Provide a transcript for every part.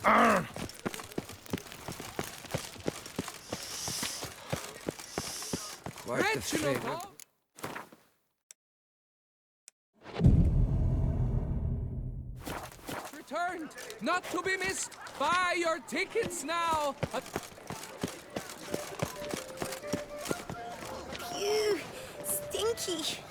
Quite the flavor. Returned, not to be missed. Buy your tickets now. Phew, stinky.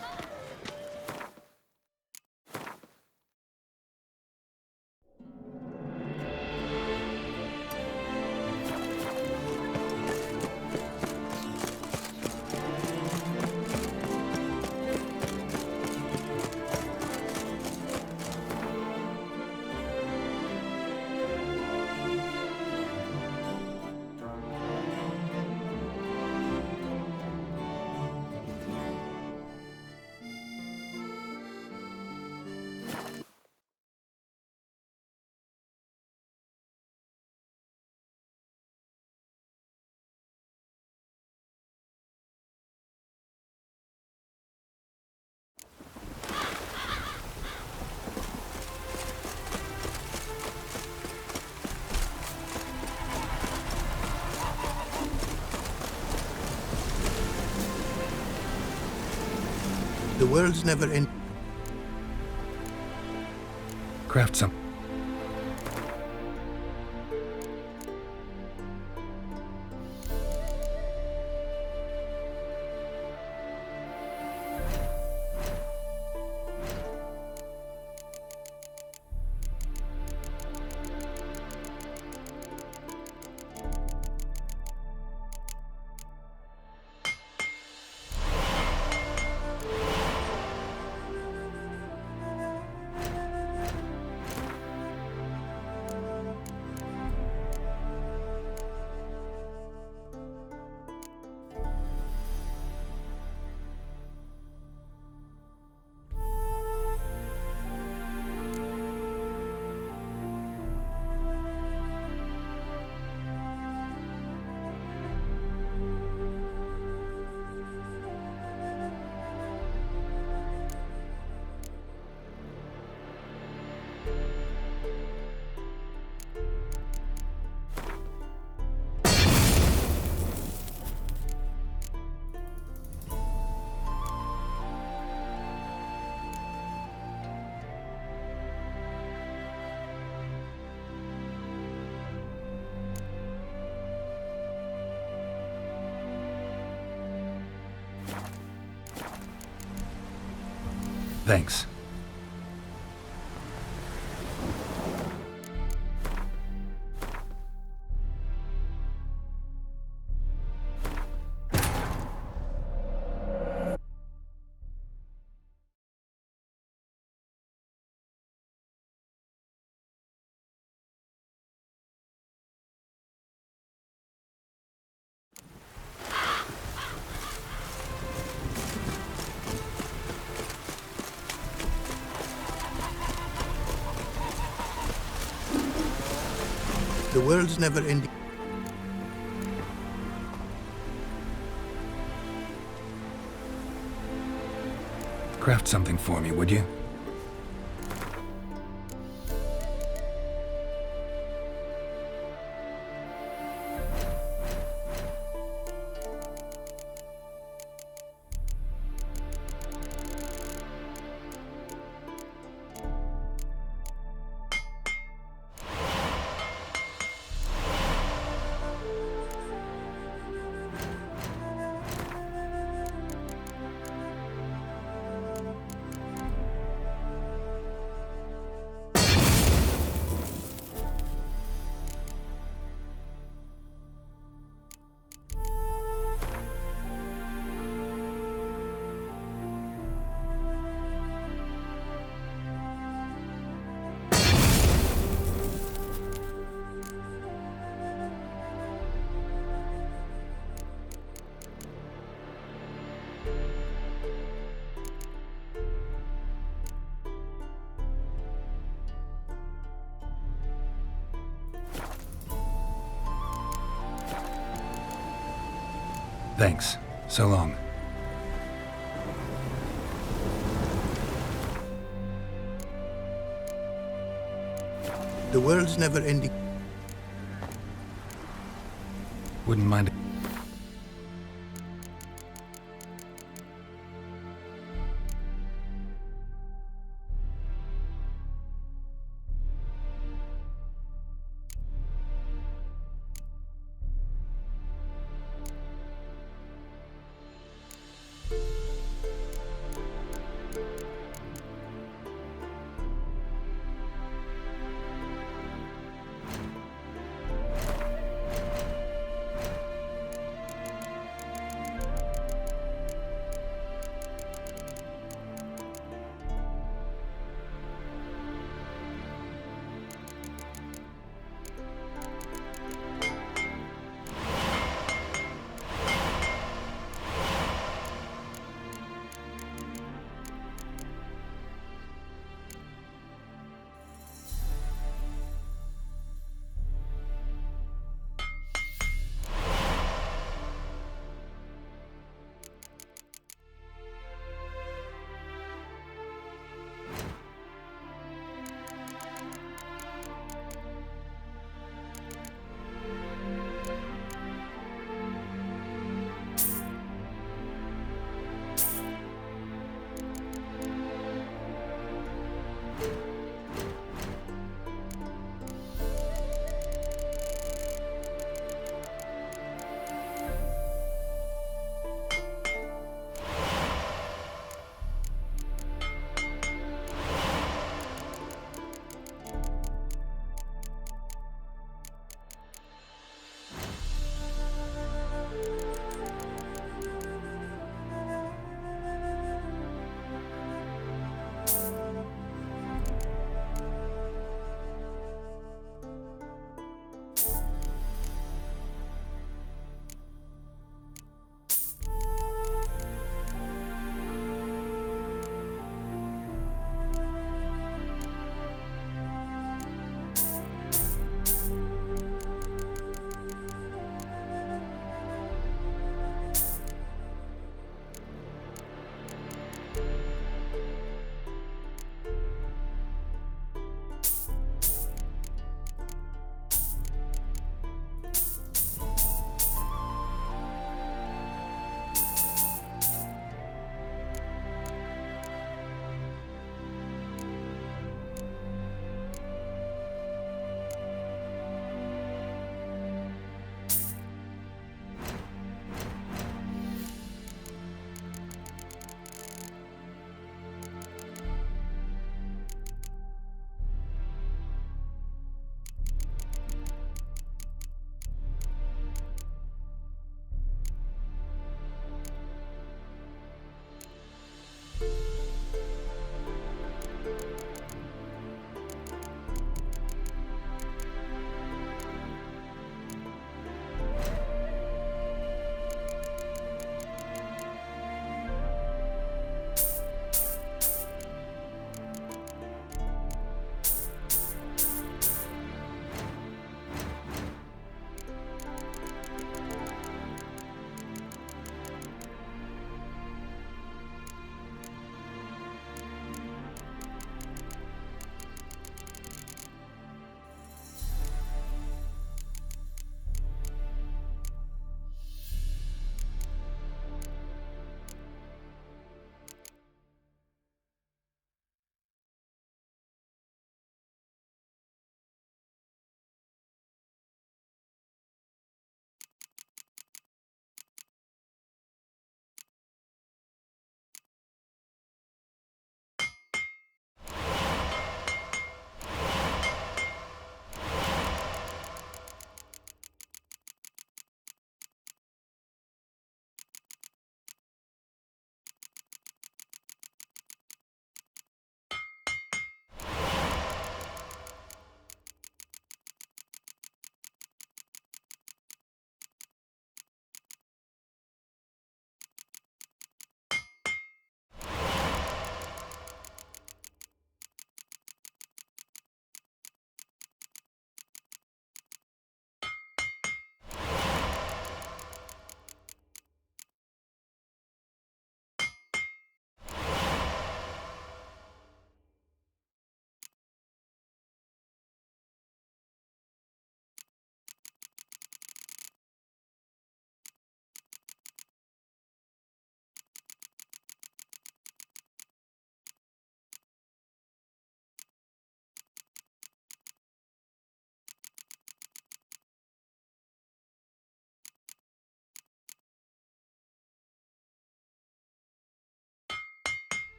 The world's never in. Craft some. Thanks. The world's never ending. Craft something for me, would you? Thanks. So long. The world's never ending. Wouldn't mind.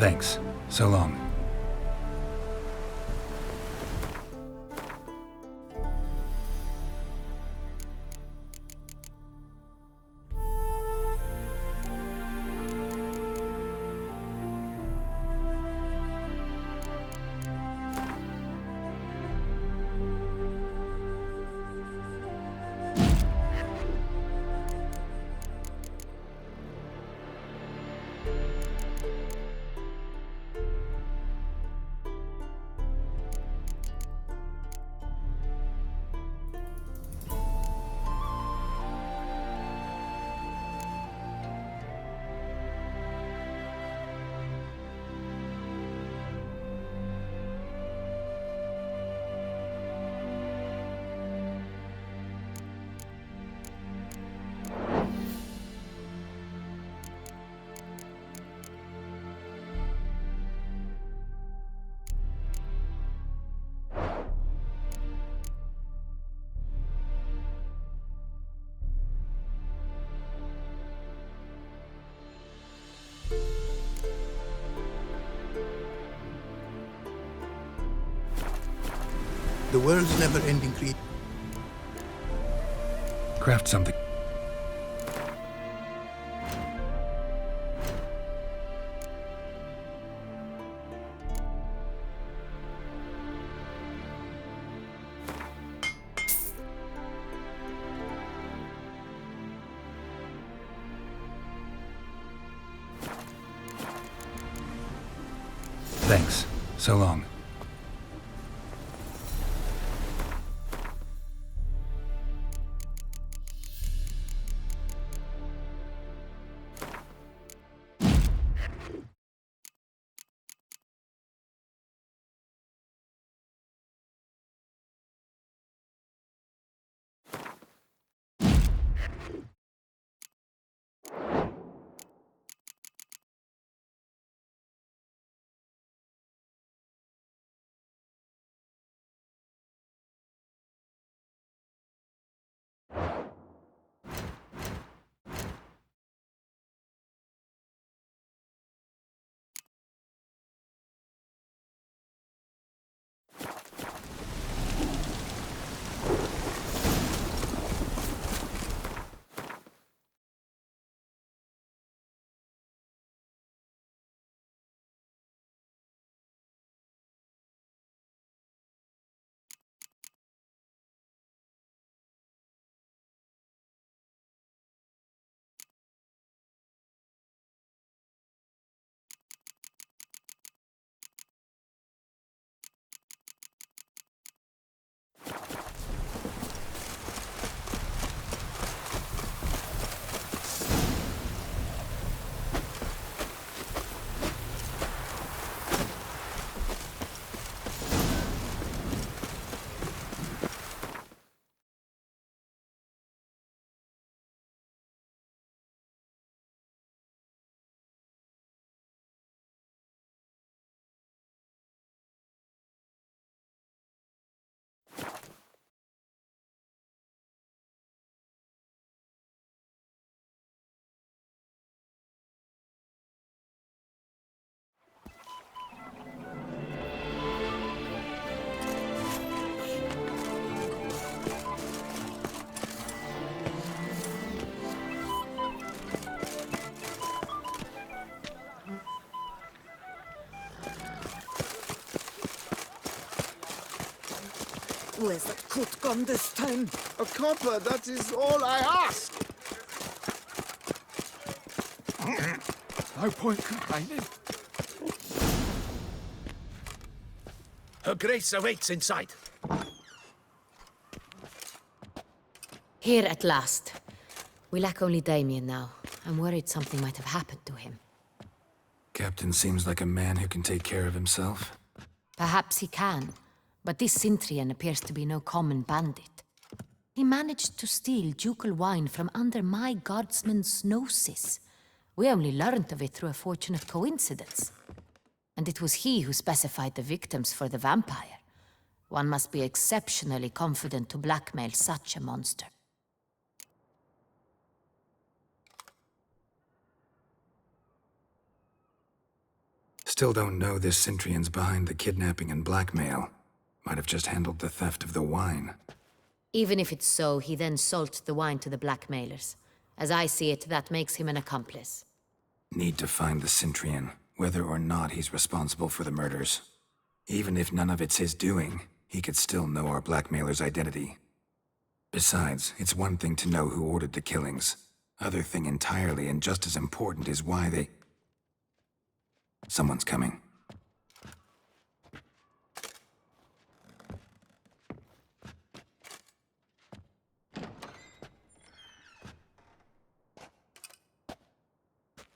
Thanks. So long. The world's never-ending creed. Craft something. Thanks. So long. Where's the coot gone this time? A copper, that is all I ask. No point complaining. Her Grace awaits inside. Here at last. We lack only Damien now. I'm worried something might have happened to him. Captain seems like a man who can take care of himself. Perhaps he can, but this Cintrian appears to be no common bandit. He managed to steal ducal wine from under my guardsman's noses. We only learned of it through a fortunate coincidence. And it was he who specified the victims for the vampire. One must be exceptionally confident to blackmail such a monster. Still don't know this Centrion's behind the kidnapping and blackmail. Might have just handled the theft of the wine. Even if it's so, he then sold the wine to the blackmailers. As I see it, that makes him an accomplice. Need to find the Centrion, whether or not he's responsible for the murders. Even if none of it's his doing, he could still know our blackmailer's identity. Besides, it's one thing to know who ordered the killings. Other thing entirely, and just as important, is why they... Someone's coming.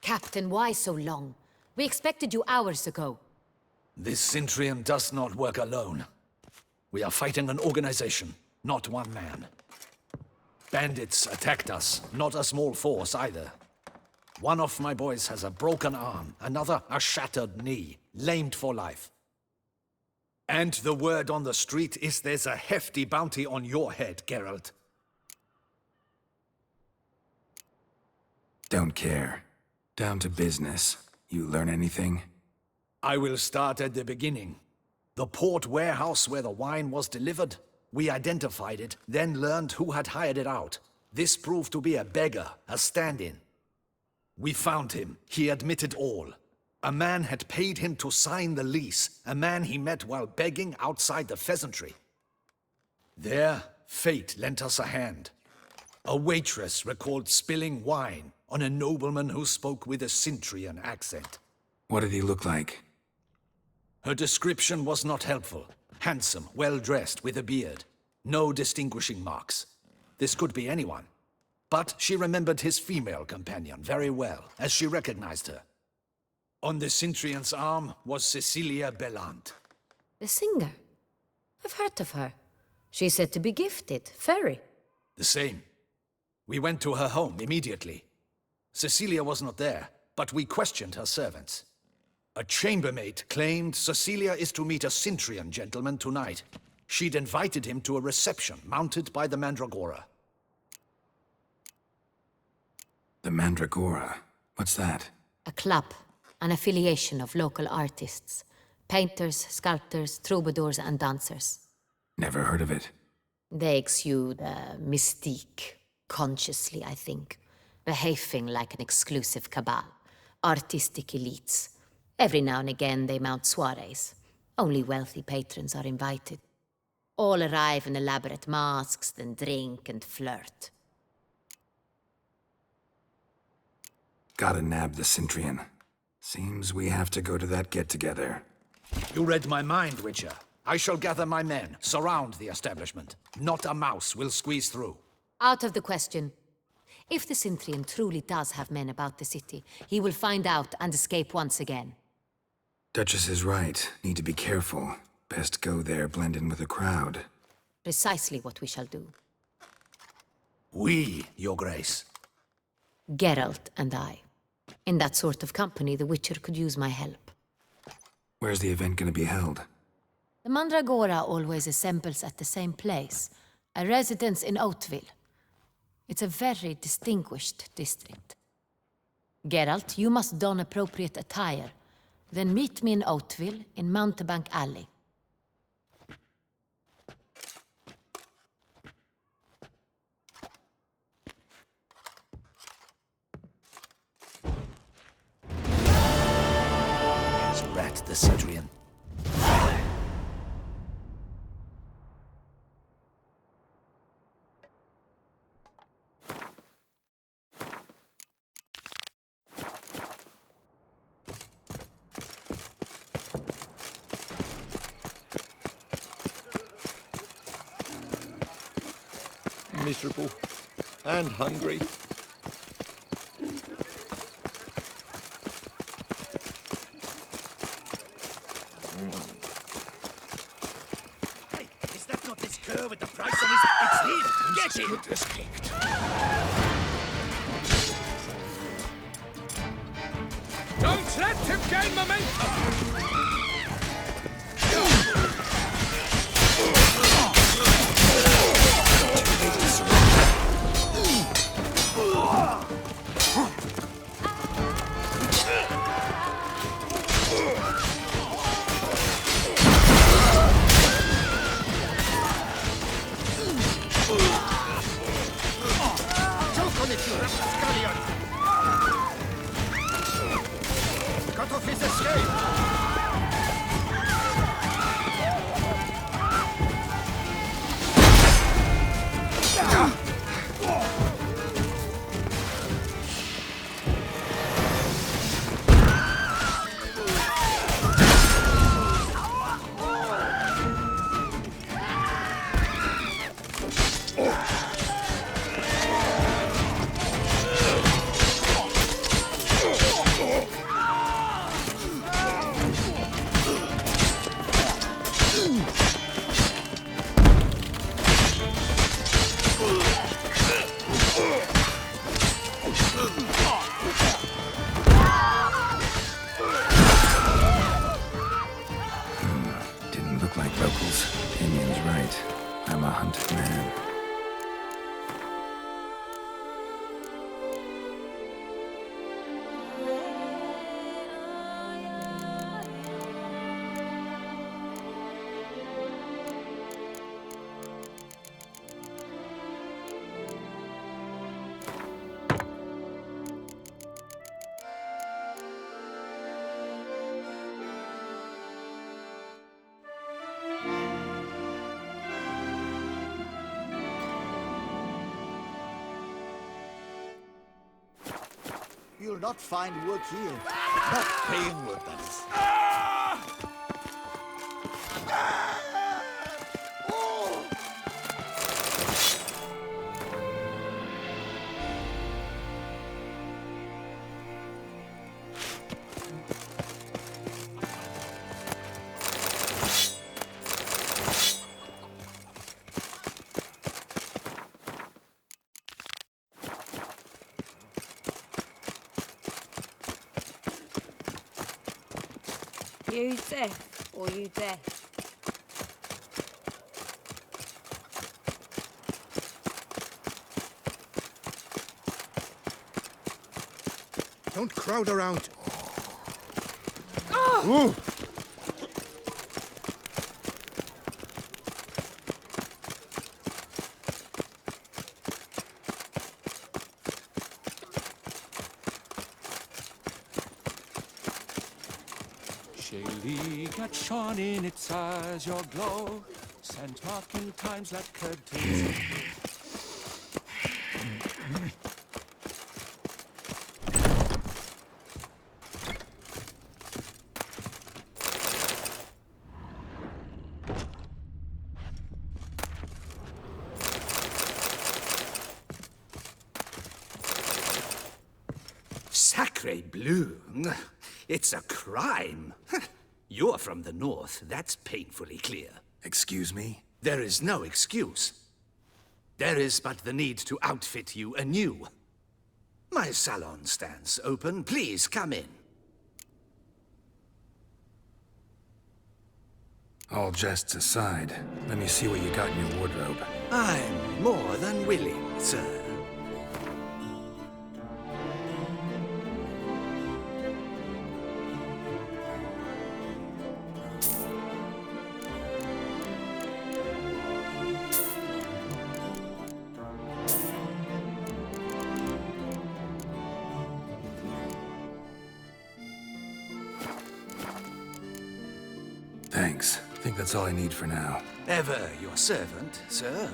Captain, why so long? We expected you hours ago. This Centrion does not work alone. We are fighting an organization, not one man. Bandits attacked us, not a small force either. One of my boys has a broken arm, another a shattered knee, lamed for life. And the word on the street is there's a hefty bounty on your head, Geralt. Don't care. Down to business. You learn anything? I will start at the beginning. The port warehouse where the wine was delivered. We identified it, then learned who had hired it out. This proved to be a beggar, a stand-in. We found him. He admitted all. A man had paid him to sign the lease, a man he met while begging outside the pheasantry. There, fate lent us a hand. A waitress recalled spilling wine on a nobleman who spoke with a Centrion accent. What did he look like? Her description was not helpful. Handsome, well-dressed, with a beard. No distinguishing marks. This could be anyone. But she remembered his female companion very well, as she recognized her. On the Centrion's arm was Cecilia Bellant. The singer? I've heard of her. She's said to be gifted, fairy. The same. We went to her home immediately. Cecilia was not there, but we questioned her servants. A chambermaid claimed Cecilia is to meet a Centrion gentleman tonight. She'd invited him to a reception mounted by the Mandragora. The Mandragora? What's that? A club, an affiliation of local artists. Painters, sculptors, troubadours and dancers. Never heard of it. They exude mystique, consciously, I think. Behaving like an exclusive cabal. Artistic elites. Every now and again they mount soirees. Only wealthy patrons are invited. All arrive in elaborate masks, then drink and flirt. Gotta nab the Centrion. Seems we have to go to that get-together. You read my mind, Witcher. I shall gather my men, surround the establishment. Not a mouse will squeeze through. Out of the question. If the Centrion truly does have men about the city, he will find out and escape once again. Duchess is right. Need to be careful. Best go there, blend in with the crowd. Precisely what we shall do. We, Your Grace. Geralt and I. In that sort of company, the Witcher could use my help. Where's the event gonna be held? The Mandragora always assembles at the same place, a residence in Oatville. It's a very distinguished district. Geralt, you must don appropriate attire. Then meet me in Oatville, in Mountebank Alley. It's Rat the Centrion. Miserable and hungry. Hey, is that not this cur with the price on his... It's him! Get him! Escaped. Don't let him gain momentum! You'll not find work here. Not paying work, that is. You deaf or you deaf? Don't crowd around. Ooh. Shaylee got shone in its eyes, your glow, sent talk in times like curtains. Sacre bleu! It's a crime. You're from the north, that's painfully clear. Excuse me? There is no excuse. There is but the need to outfit you anew. My salon stands open. Please come in. All jests aside, let me see what you got in your wardrobe. I'm more than willing, sir. Thanks. I think that's all I need for now. Ever your servant, sir.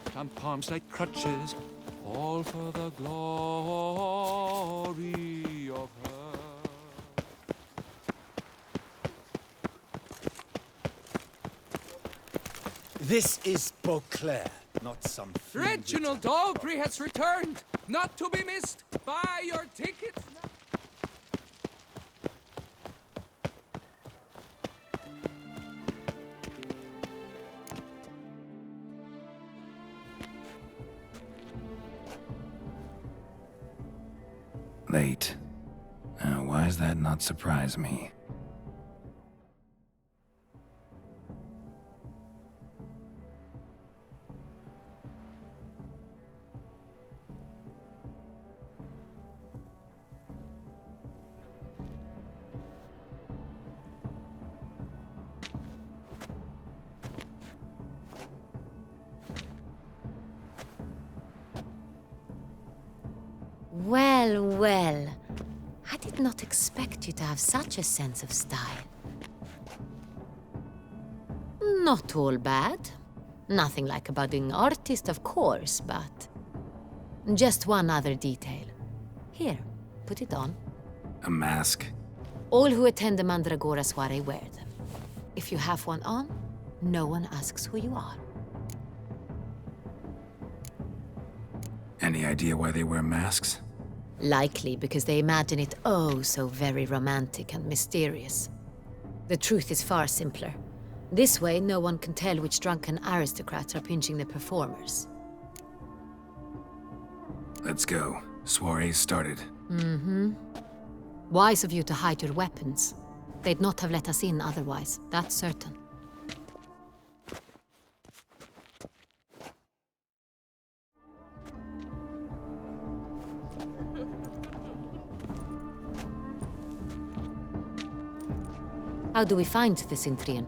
Plump palms like crutches, all for the glory of her. This is Beauclair, not some fiend Reginald Aubrey has returned, not to be missed. Buy your tickets now. Late. Why does that not surprise me? Well, well. I did not expect you to have such a sense of style. Not all bad. Nothing like a budding artist, of course, but... Just one other detail. Here, put it on. A mask? All who attend the Mandragora soiree wear them. If you have one on, no one asks who you are. Any idea why they wear masks? Likely because they imagine it oh so very romantic and mysterious. The truth is far simpler. This way, no one can tell which drunken aristocrats are pinching the performers. Let's go. Soiree's started. Mm-hmm. Wise of you to hide your weapons. They'd not have let us in otherwise, that's certain. How do we find the Cintrian?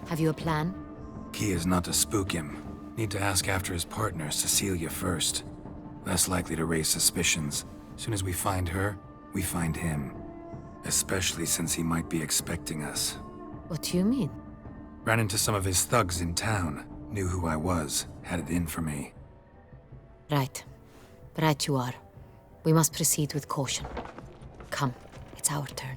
Have you a plan? Key is not to spook him. Need to ask after his partner, Cecilia, first. Less likely to raise suspicions. Soon as we find her, we find him. Especially since he might be expecting us. What do you mean? Ran into some of his thugs in town. Knew who I was. Had it in for me. Right. Right you are. We must proceed with caution. Come, it's our turn.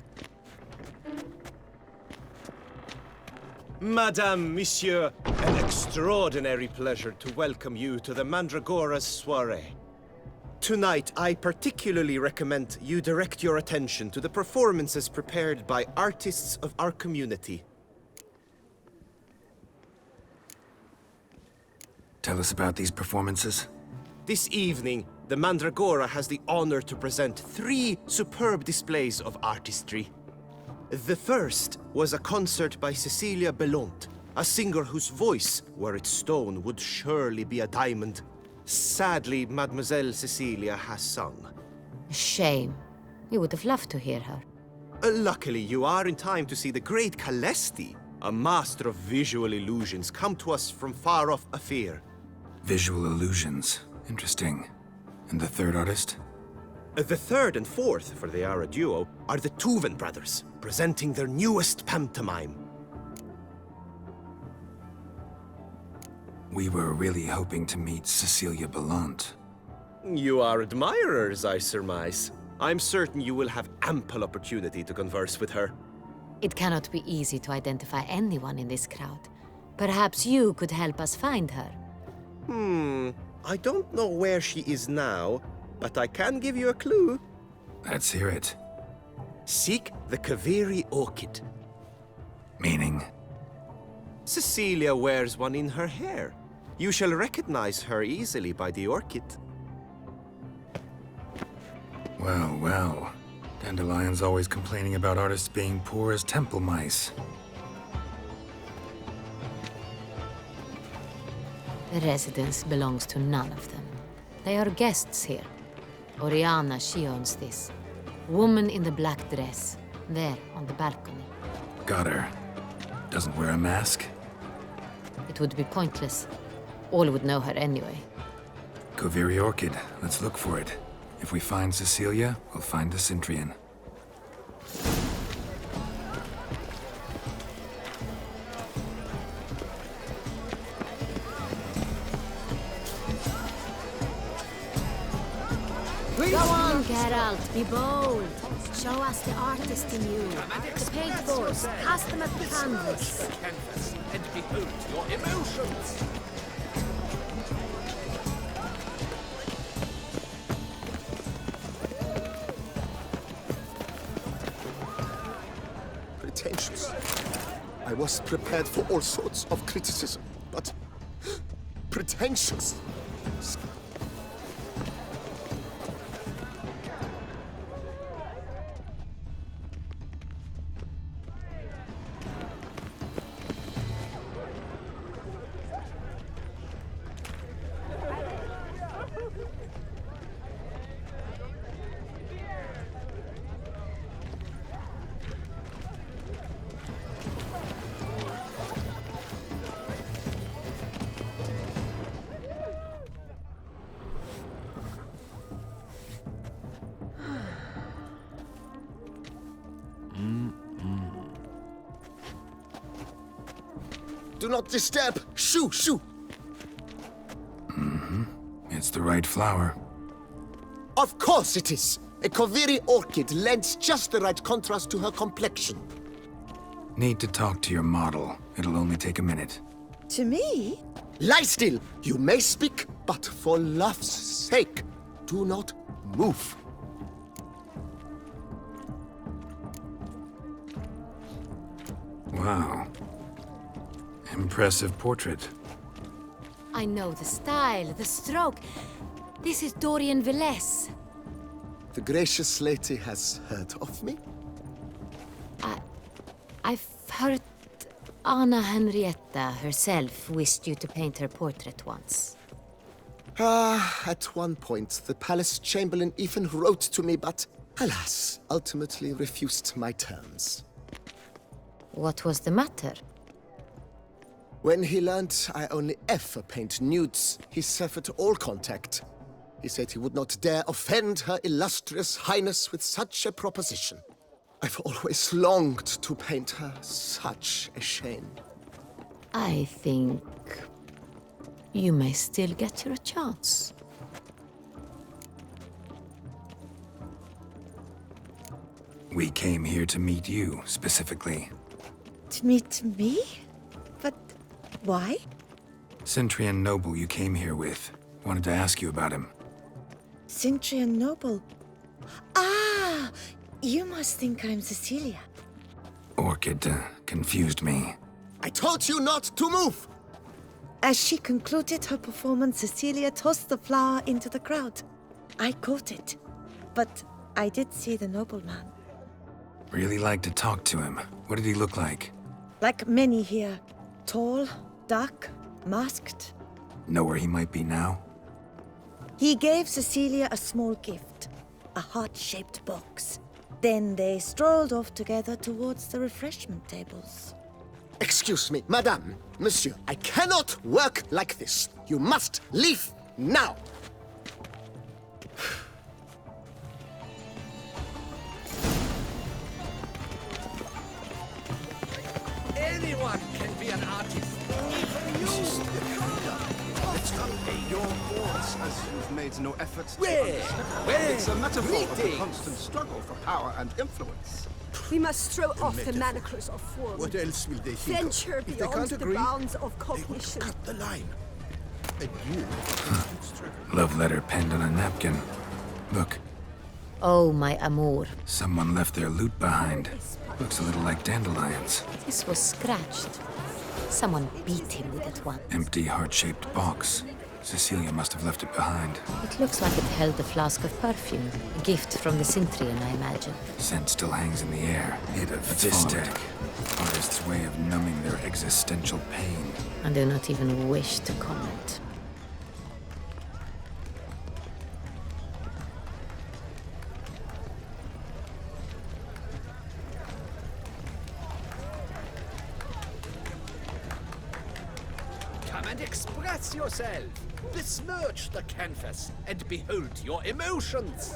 Madame, Monsieur, an extraordinary pleasure to welcome you to the Mandragora's soiree. Tonight, I particularly recommend you direct your attention to the performances prepared by artists of our community. Tell us about these performances. This evening, the Mandragora has the honor to present 3 superb displays of artistry. The first was a concert by Cecilia Belont, a singer whose voice, were it stone, would surely be a diamond. Sadly, Mademoiselle Cecilia has sung. Shame. We would have loved to hear her. Luckily, you are in time to see the great Calesti, a master of visual illusions, come to us from far off Afir. Visual illusions. Interesting. And the third artist? The third and fourth, for they are a duo, are the Tuven brothers, presenting their newest pantomime. We were really hoping to meet Cecilia Belont. You are admirers, I surmise. I'm certain you will have ample opportunity to converse with her. It cannot be easy to identify anyone in this crowd. Perhaps you could help us find her. I don't know where she is now, but I can give you a clue. Let's hear it. Seek the Kaveri orchid. Meaning? Cecilia wears one in her hair. You shall recognize her easily by the orchid. Well, well. Dandelion's always complaining about artists being poor as temple mice. The residence belongs to none of them. They are guests here. Oriana, she owns this. Woman in the black dress. There, on the balcony. Got her. Doesn't wear a mask? It would be pointless. All would know her anyway. Kaveri Orchid. Let's look for it. If we find Cecilia, we'll find the Cintrian. Go on, Geralt, be bold. Show us the artist in you. The paintballs, cast them at the canvas. And behold your emotions. Pretentious. I was prepared for all sorts of criticism, but pretentious. Do not disturb! Shoo! Shoo! It's the right flower. Of course it is! A Kaveri orchid lends just the right contrast to her complexion. Need to talk to your model. It'll only take a minute. To me? Lie still! You may speak, but for love's sake, do not move. Wow. Impressive portrait. I know the style, the stroke. This is Dorian Velez. The gracious lady has heard of me? I've heard Anna Henrietta herself wished you to paint her portrait once. At one point, the palace chamberlain even wrote to me, but alas, ultimately refused my terms. What was the matter? When he learned I only ever paint nudes, he severed all contact. He said he would not dare offend her illustrious highness with such a proposition. I've always longed to paint her. Such a shame. I think you may still get your chance. We came here to meet you, specifically. To meet me? But why? Centrian noble you came here with. Wanted to ask you about him. Cintrian Noble. Ah! You must think I'm Cecilia. Orchid confused me. I told you not to move! As she concluded her performance, Cecilia tossed the flower into the crowd. I caught it, but I did see the nobleman. Really liked to talk to him. What did he look like? Like many here. Tall, dark, masked. Know where he might be now? He gave Cecilia a small gift, a heart-shaped box. Then they strolled off together towards the refreshment tables. Excuse me, madame, monsieur, I cannot work like this. You must leave now. Anyone can be an artist. Your thoughts, as you've made no effort to Where? understand. It's a metaphor of the Greetings. constant struggle for power and influence. We must throw off the manacles of form. What else will they think Venture of? If they beyond can't the agree, bounds of they would cognition. cut the line. And you Love letter penned on a napkin. Look, Oh, my amour. someone left their loot behind. Looks a little like dandelions. This was scratched. Someone beat him with it once. Empty heart-shaped box. Cecilia must have left it behind. It looks like it held a flask of perfume. A gift from the Cintrian, I imagine. Scent still hangs in the air. Hit of this tech. Artist's way of numbing their existential pain. I do not even wish to comment. Come and express yourself. Besmirch the canvas and behold your emotions.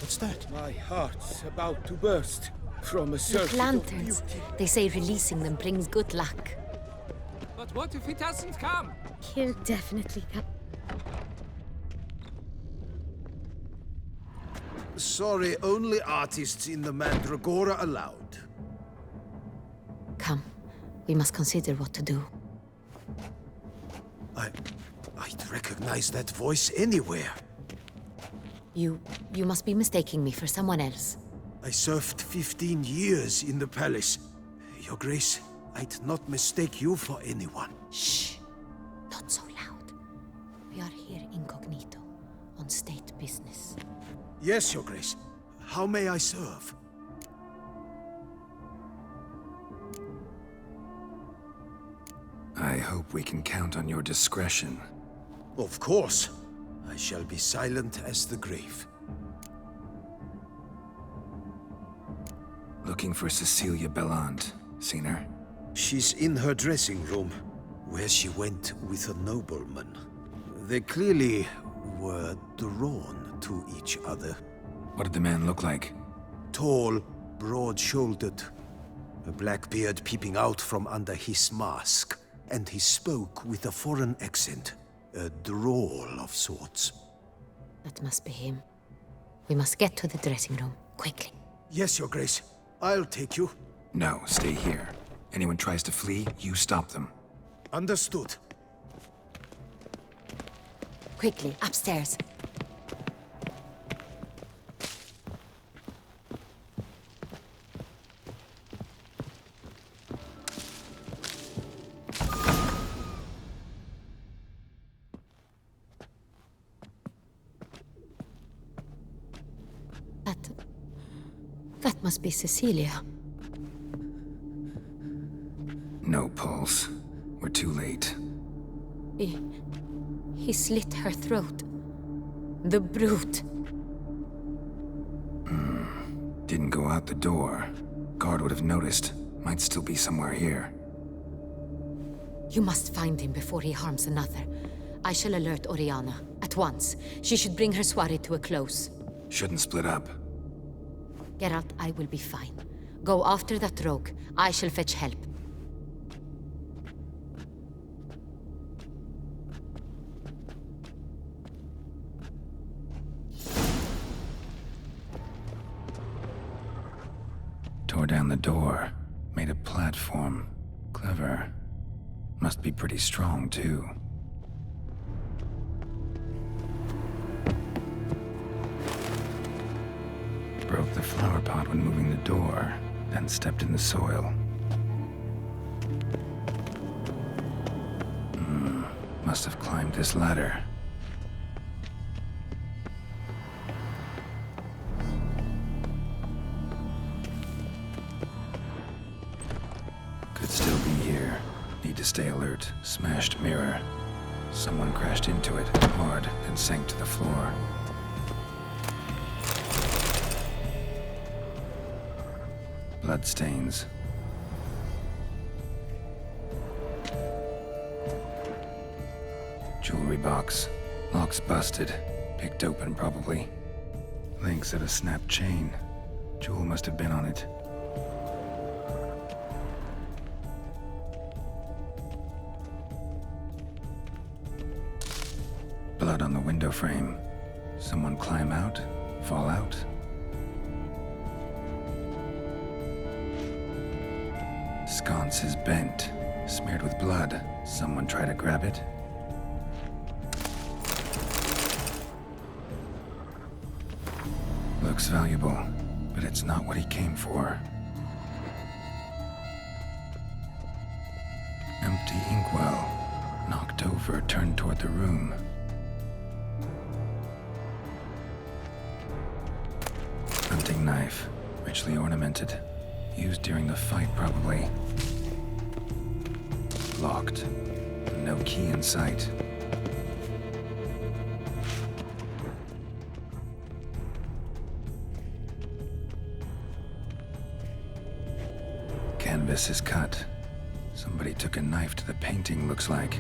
What's that? My heart's about to burst from a Look, surfeit of lanterns. beauty. They say releasing them brings good luck. But what if it hasn't come? He'll definitely come. Sorry, only artists in the Mandragora allowed. Come, we must consider what to do. I'd recognize that voice anywhere. You must be mistaking me for someone else. I served 15 years in the palace. Your Grace, I'd not mistake you for anyone. Shh! Not so loud. We are here incognito, on state business. Yes, Your Grace. How may I serve? I hope we can count on your discretion. Of course. I shall be silent as the grave. Looking for Cecilia Bellant. Seen her? She's in her dressing room, where she went with a nobleman. They clearly were drawn to each other. What did the man look like? Tall, broad-shouldered, a black beard peeping out from under his mask, and he spoke with a foreign accent, a drawl of sorts. That must be him. We must get to the dressing room, quickly. Yes, Your Grace. I'll take you. No, stay here. Anyone tries to flee, you stop them. Understood. Quickly, upstairs. That must be Cecilia. No pulse. We're too late. He slit her throat. The brute. Didn't go out the door. Guard would have noticed. Might still be somewhere here. You must find him before he harms another. I shall alert Oriana. At once. She should bring her soirée to a close. Shouldn't split up. Geralt, I will be fine. Go after that rogue. I shall fetch help. Tore down the door. Made a platform. Clever. Must be pretty strong, too. Broke the flower pot when moving the door, then stepped in the soil. Must have climbed this ladder. Could still be here. Need to stay alert. Smashed mirror. Someone crashed into it hard, then sank to the floor. Bloodstains. Jewelry box. Lock's busted. Picked open, probably. Links of a snapped chain. Jewel must have been on it. Blood on the window frame. Someone climb out? Fall out? Sconce is bent, smeared with blood. Someone try to grab it? Looks valuable, but it's not what he came for. Empty inkwell. Knocked over, turned toward the room. Hunting knife, richly ornamented. Used during the fight, probably. Locked. No key in sight. Canvas is cut. Somebody took a knife to the painting, looks like.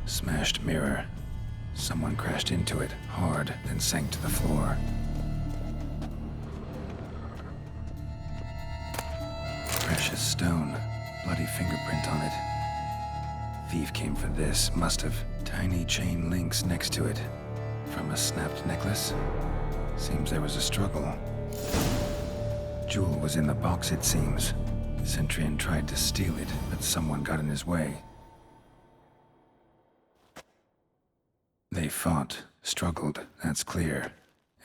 Smashed mirror. Someone crashed into it hard, then sank to the floor. Precious stone. Bloody fingerprint on it. Thief came for this, must have. Tiny chain links next to it. From a snapped necklace? Seems there was a struggle. Jewel was in the box, it seems. Centurion tried to steal it, but someone got in his way. They fought, struggled, that's clear.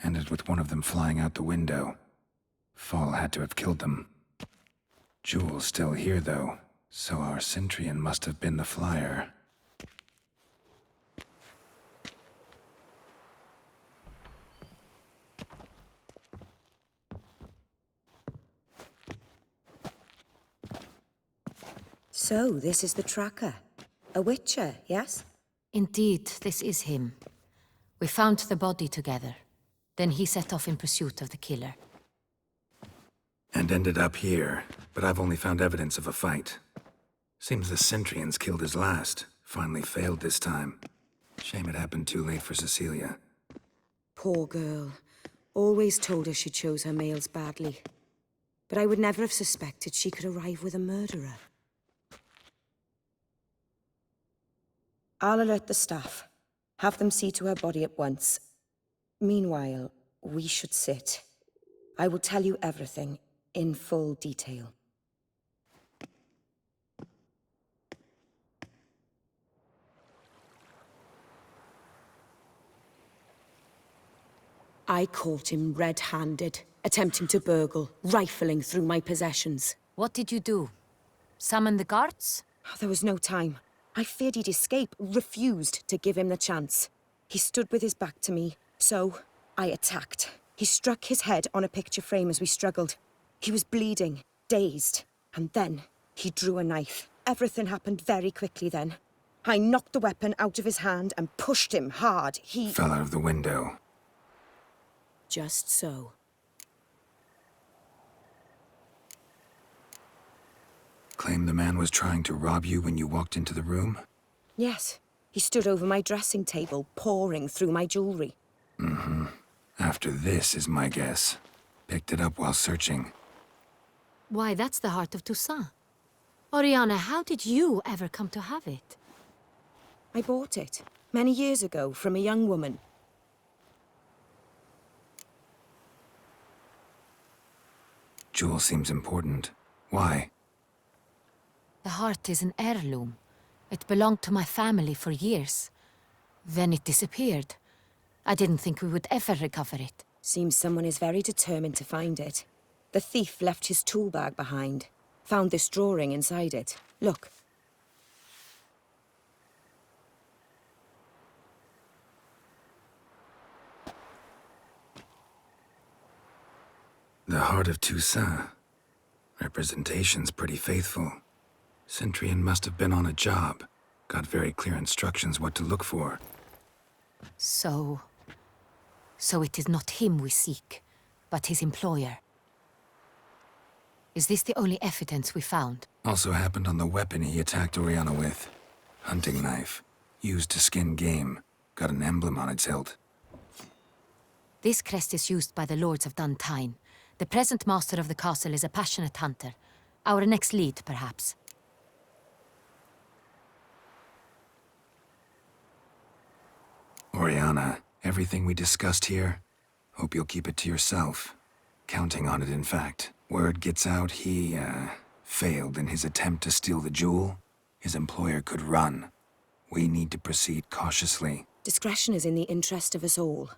Ended with one of them flying out the window. Fall had to have killed them. Jewel's still here, though, so our Centurion must have been the flyer. So, this is the tracker. A witcher, yes? Indeed, this is him. We found the body together. Then he set off in pursuit of the killer. And ended up here, but I've only found evidence of a fight. Seems the Centrians killed his last. Finally failed this time. Shame it happened too late for Cecilia. Poor girl. Always told her she chose her males badly. But I would never have suspected she could arrive with a murderer. I'll alert the staff. Have them see to her body at once. Meanwhile, we should sit. I will tell you everything, in full detail. I caught him red-handed, attempting to burgle, rifling through my possessions. What did you do? Summon the guards? There was no time. I feared he'd escape, refused to give him the chance. He stood with his back to me, so I attacked. He struck his head on a picture frame as we struggled. He was bleeding, dazed, and then he drew a knife. Everything happened very quickly then. I knocked the weapon out of his hand and pushed him hard. He fell out of the window. Just so. Claim the man was trying to rob you when you walked into the room? Yes. He stood over my dressing table, pouring through my jewelry. Mm-hmm. After this is my guess. Picked it up while searching. Why, that's the heart of Toussaint. Oriana, how did you ever come to have it? I bought it, many years ago, from a young woman. Jewel seems important. Why? The heart is an heirloom. It belonged to my family for years. Then it disappeared. I didn't think we would ever recover it. Seems someone is very determined to find it. The thief left his tool bag behind. Found this drawing inside it. Look. The heart of Toussaint. Representation's pretty faithful. Centrian must have been on a job. Got very clear instructions what to look for. So it is not him we seek, but his employer. Is this the only evidence we found? Also happened on the weapon he attacked Oriana with. Hunting knife. Used to skin game. Got an emblem on its hilt. This crest is used by the Lords of Duntine. The present master of the castle is a passionate hunter. Our next lead, perhaps. Oriana, everything we discussed here, hope you'll keep it to yourself. Counting on it, in fact. Word gets out he, failed in his attempt to steal the jewel. His employer could run. We need to proceed cautiously. Discretion is in the interest of us all.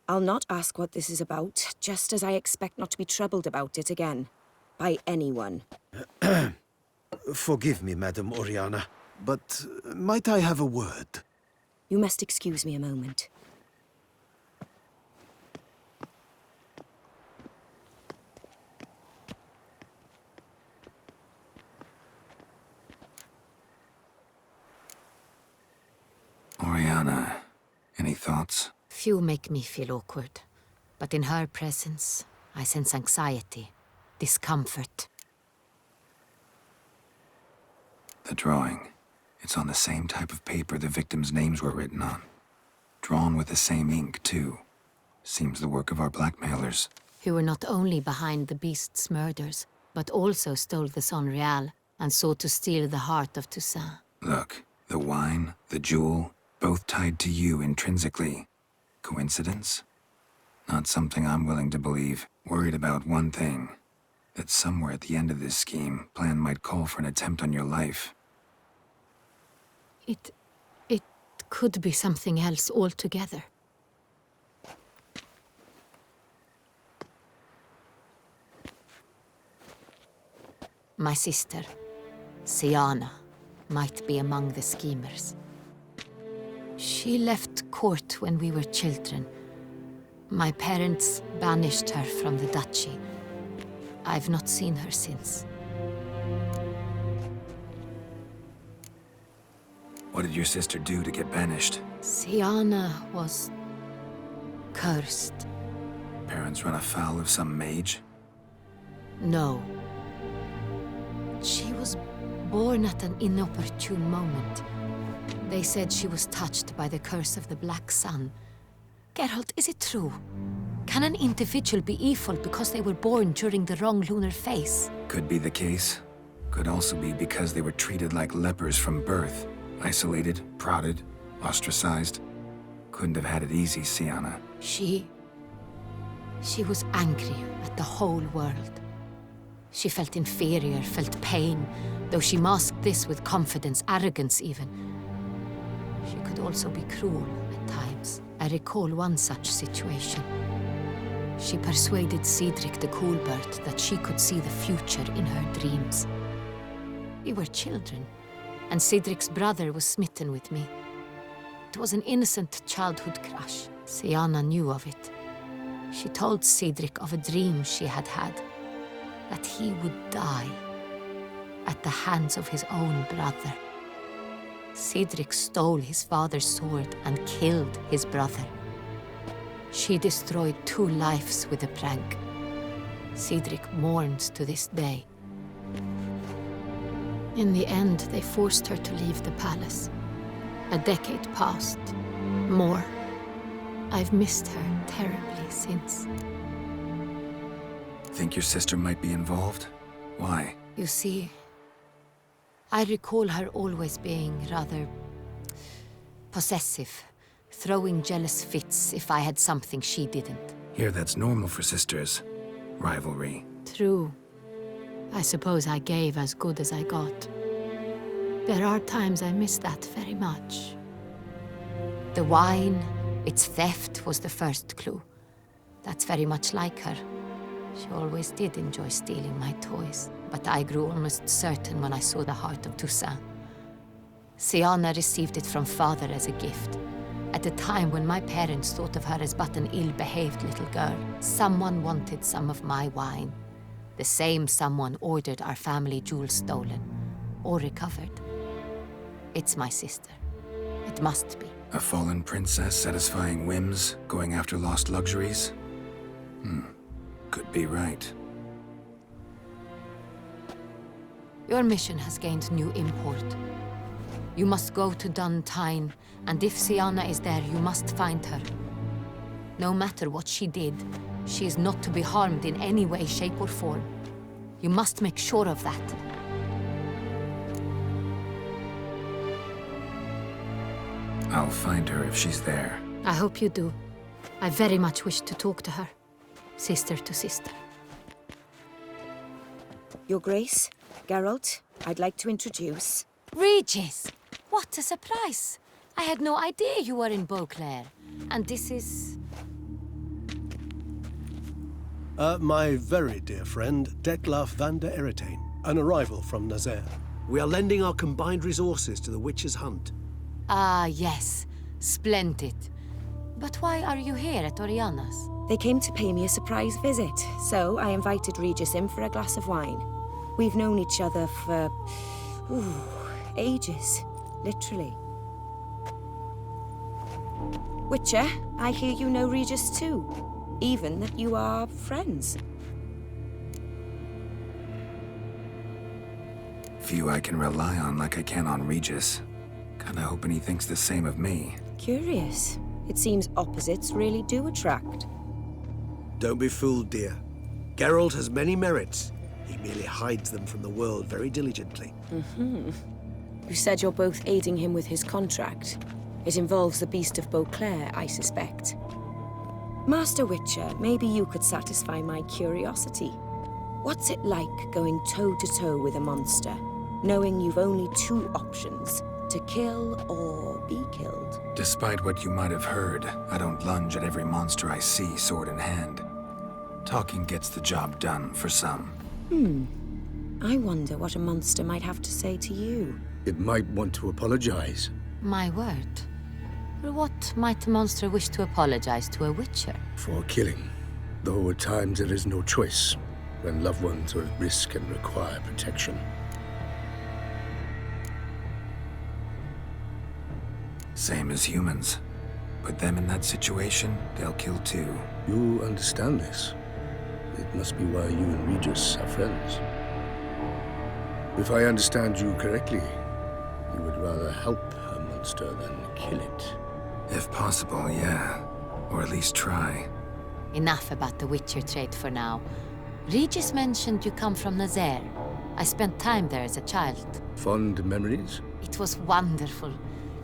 I'll not ask what this is about, just as I expect not to be troubled about it again. By anyone. Forgive me, Madam Oriana, but might I have a word? You must excuse me a moment. Oriana, any thoughts? Few make me feel awkward, but in her presence, I sense anxiety, discomfort. The drawing. It's on the same type of paper the victims' names were written on. Drawn with the same ink, too. Seems the work of our blackmailers. Who were not only behind the beast's murders, but also stole the Son Real and sought to steal the heart of Toussaint. Look, the wine, the jewel, both tied to you intrinsically. Coincidence? Not something I'm willing to believe. Worried about one thing. That somewhere at the end of this scheme, plan might call for an attempt on your life. It could be something else altogether. My sister, Siana, might be among the schemers. She left court when we were children. My parents banished her from the duchy. I've not seen her since. What did your sister do to get banished? Siana was Cursed. Parents run afoul of some mage? No. She was born at an inopportune moment. They said she was touched by the curse of the Black Sun. Geralt, is it true? Can an individual be evil because they were born during the wrong lunar phase? Could be the case. Could also be because they were treated like lepers from birth. Isolated, prodded, ostracized. Couldn't have had it easy, Sienna. She was angry at the whole world. She felt inferior, felt pain, though she masked this with confidence, arrogance even. She could also be cruel at times. I recall one such situation. She persuaded Cedric the Coolbird that she could see the future in her dreams. We were children, and Cedric's brother was smitten with me. It was an innocent childhood crush. Sienna knew of it. She told Cedric of a dream she had had, that he would die at the hands of his own brother. Cedric stole his father's sword and killed his brother. She destroyed 2 lives with a prank. Cedric mourns to this day. In the end, they forced her to leave the palace. A decade passed. More. I've missed her terribly since. Think your sister might be involved? Why? You see, I recall her always being rather possessive, throwing jealous fits if I had something she didn't. Here, that's normal for sisters. Rivalry. True. I suppose I gave as good as I got. There are times I miss that very much. The wine, its theft was the first clue. That's very much like her. She always did enjoy stealing my toys, but I grew almost certain when I saw the heart of Toussaint. Sienna received it from father as a gift, at a time when my parents thought of her as but an ill-behaved little girl. Someone wanted some of my wine. The same someone ordered our family jewels stolen, or recovered. It's my sister. It must be. A fallen princess satisfying whims, going after lost luxuries? Could be right. Your mission has gained new import. You must go to Dun Tyne, and if Sienna is there, you must find her. No matter what she did, she is not to be harmed in any way, shape, or form. You must make sure of that. I'll find her if she's there. I hope you do. I very much wish to talk to her. Sister to sister. Your Grace, Geralt, I'd like to introduce... Regis! What a surprise! I had no idea you were in Beauclair. And this is... My very dear friend, Detlaf van der Eretain, an arrival from Nazaire. We are lending our combined resources to the Witch's Hunt. Ah, yes. Splendid. But why are you here at Oriana's? They came to pay me a surprise visit, so I invited Regis in for a glass of wine. We've known each other for... ages. Literally. Witcher, I hear you know Regis too. Even that you are friends. Few I can rely on like I can on Regis. Kinda hoping he thinks the same of me. Curious. It seems opposites really do attract. Don't be fooled, dear. Geralt has many merits. He merely hides them from the world very diligently. You said you're both aiding him with his contract. It involves the Beast of Beauclair, I suspect. Master Witcher, maybe you could satisfy my curiosity. What's it like going toe-to-toe with a monster, knowing you've only 2 options, to kill or be killed? Despite what you might have heard, I don't lunge at every monster I see sword in hand. Talking gets the job done for some. I wonder what a monster might have to say to you. It might want to apologize. My word. For what might a monster wish to apologize to a witcher? For killing. Though at times there is no choice, when loved ones are at risk and require protection. Same as humans. Put them in that situation, they'll kill too. You understand this. It must be why you and Regis are friends. If I understand you correctly, you would rather help a monster than kill it. If possible, yeah. Or at least try. Enough about the Witcher trade for now. Regis mentioned you come from Nazaire. I spent time there as a child. Fond memories? It was wonderful.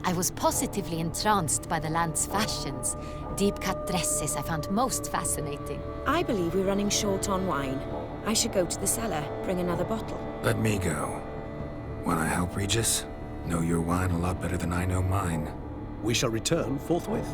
I was positively entranced by the land's fashions. Deep-cut dresses I found most fascinating. I believe we're running short on wine. I should go to the cellar, bring another bottle. Let me go. Wanna help, Regis? Know your wine a lot better than I know mine. We shall return forthwith.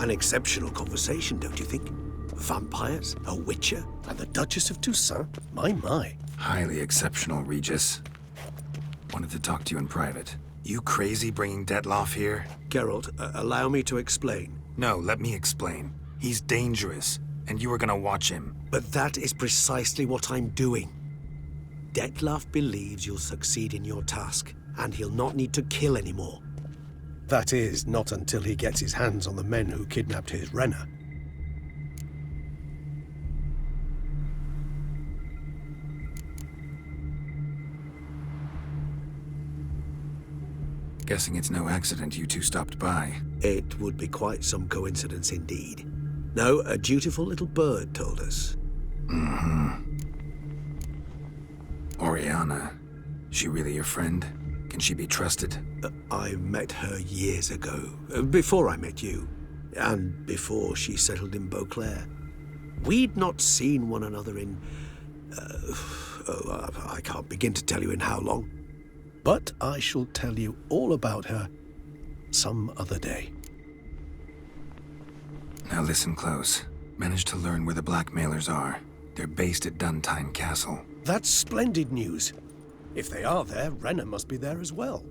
An exceptional conversation, don't you think? Vampires, a witcher, and the Duchess of Toussaint? My. Highly exceptional, Regis. Wanted to talk to you in private. You crazy bringing Detloff here? Geralt, allow me to explain. No, let me explain. He's dangerous, and you were gonna watch him. But that is precisely what I'm doing. Detloff believes you'll succeed in your task, and he'll not need to kill anymore. That is, not until he gets his hands on the men who kidnapped his Renna. Guessing it's no accident you two stopped by. It would be quite some coincidence indeed. No, a dutiful little bird told us. Oriana. She really your friend? Can she be trusted? I met her years ago, before I met you, and before she settled in Beauclair. We'd not seen one another in... I can't begin to tell you in how long. But I shall tell you all about her some other day. Now listen close. Managed to learn where the blackmailers are. They're based at Duntine Castle. That's splendid news. If they are there, Renna must be there as well.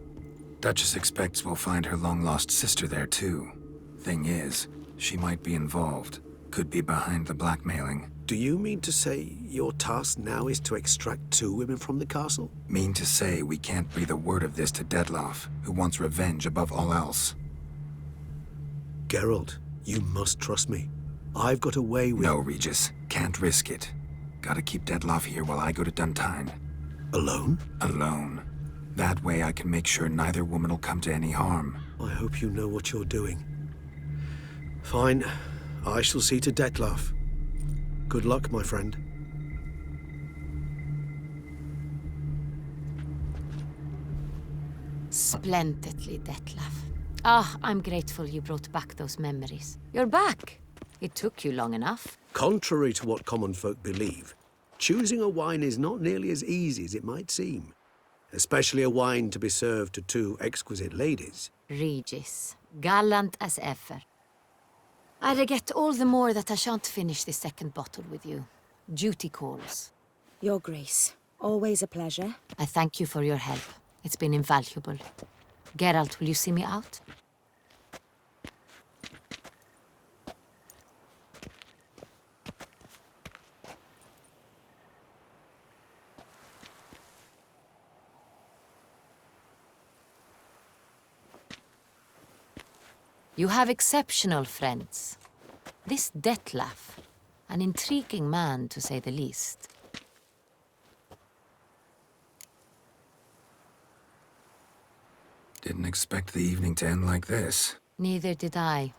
Duchess expects we'll find her long-lost sister there too. Thing is, she might be involved. Could be behind the blackmailing. Do you mean to say your task now is to extract 2 women from the castle? Mean to say we can't breathe a word of this to Detloff, who wants revenge above all else. Geralt, you must trust me. I've got a way with... No, Regis. Can't risk it. Gotta keep Detloff here while I go to Duntine. Alone? Alone. That way I can make sure neither woman will come to any harm. I hope you know what you're doing. Fine. I shall see to Detloff. Good luck, my friend. Splendidly, Detlaff. I'm grateful you brought back those memories. You're back. It took you long enough. Contrary to what common folk believe, choosing a wine is not nearly as easy as it might seem. Especially a wine to be served to 2 exquisite ladies. Regis, gallant as ever. I regret all the more that I shan't finish this second bottle with you. Duty calls. Your Grace, always a pleasure. I thank you for your help. It's been invaluable. Geralt, will you see me out? You have exceptional friends. This Detlaff, an intriguing man to say the least. Didn't expect the evening to end like this. Neither did I.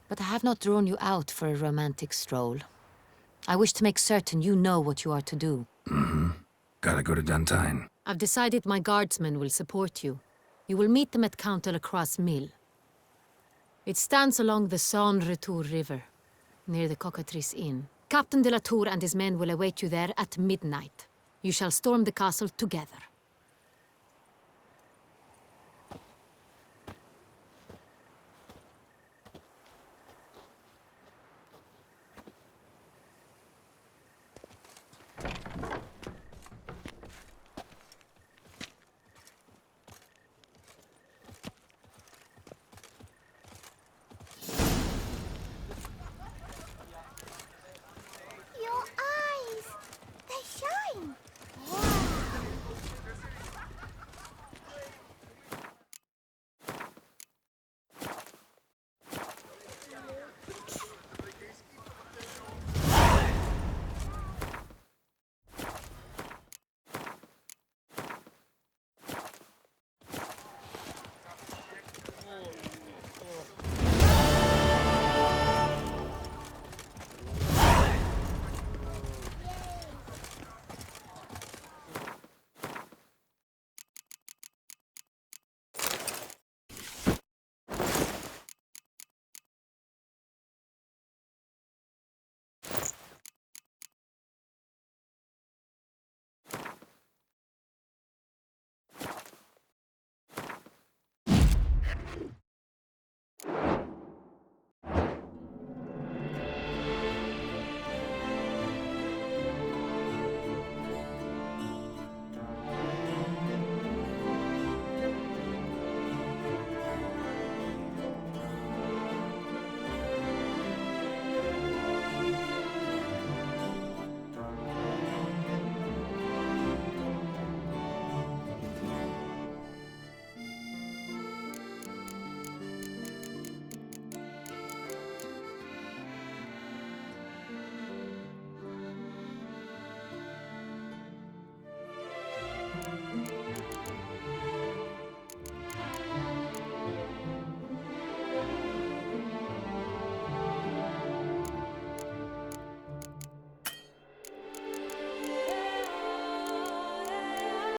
But I have not drawn you out for a romantic stroll. I wish to make certain you know what you are to do. Gotta go to Duntine. I've decided my guardsmen will support you. You will meet them at Count Delacroix' mill. It stands along the Saône-Retour River, near the Cockatrice Inn. Captain de la Tour and his men will await you there at midnight. You shall storm the castle together.